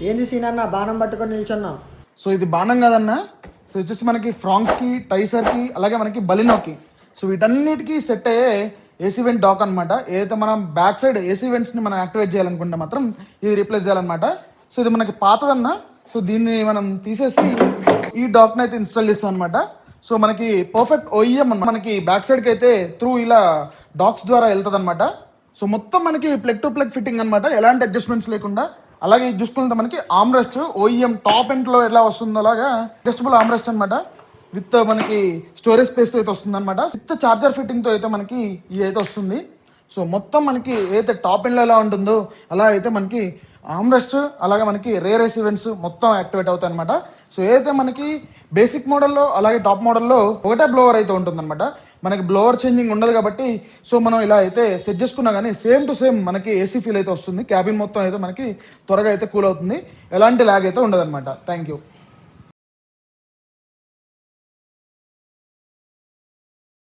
ఏంది సీన్ అన్న బాణం పట్టుకొని నిల్చున్నావు? సో ఇది బాణం కాదన్నా. సో వచ్చేసి మనకి ఫ్రాంక్స్కి, టైసర్కి, అలాగే మనకి బలినోకి, సో వీటన్నిటికీ సెట్ అయ్యే ఏసీ వెంట్ డాక్ అనమాట. ఏదైతే మనం బ్యాక్ సైడ్ ఏసీ వెంట్స్ని మనం యాక్టివేట్ చేయాలనుకుంటే మాత్రం ఇది రీప్లేస్ చేయాలన్నమాట. సో ఇది మనకి పాతదన్నా. సో దీన్ని మనం తీసేసి ఈ డాక్ని అయితే ఇన్స్టాల్ చేస్తాం అనమాట. సో మనకి పర్ఫెక్ట్ ఓఈఎం మనకి బ్యాక్ సైడ్కి అయితే త్రూ ఇలా డాక్స్ ద్వారా వెళ్తుంది అనమాట. సో మొత్తం మనకి ప్లగ్ టు ప్లగ్ ఫిట్టింగ్ అనమాట, ఎలాంటి అడ్జస్ట్మెంట్స్ లేకుండా. అలాగే చూసుకుంటే మనకి ఆమ్రెస్ట్ ఓఈఎం టాప్ ఎండ్లో ఎలా వస్తుందో అలాగా అడ్జస్టబుల్ ఆమ్రెస్ట్ అనమాట. విత్ మనకి స్టోరేజ్ స్పేస్తో అయితే వస్తుంది అనమాట. విత్ చార్జర్ ఫిట్టింగ్తో అయితే మనకి ఇది అయితే వస్తుంది. సో మొత్తం మనకి ఏదైతే టాప్ ఎండ్లో ఎలా ఉంటుందో అలా అయితే మనకి ఆమ్రెస్ట్, అలాగే మనకి రేర్ ఈవెంట్స్ మొత్తం యాక్టివేట్ అవుతాయి అనమాట. సో ఏదైతే మనకి బేసిక్ మోడల్లో అలాగే టాప్ మోడల్లో ఒకటే బ్లోవర్ అయితే ఉంటుందన్నమాట. మనకి బ్లోవర్ చేంజింగ్ ఉండదు కాబట్టి సో మనం ఇలా అయితే సెట్ చేసుకున్నా కానీ సేమ్ టు సేమ్ మనకి ఏసీ ఫీల్ అయితే వస్తుంది. క్యాబిన్ మొత్తం అయితే మనకి త్వరగా అయితే కూల్ అవుతుంది, ఎలాంటి ల్యాగ్ అయితే ఉండదు అనమాట. Thank you.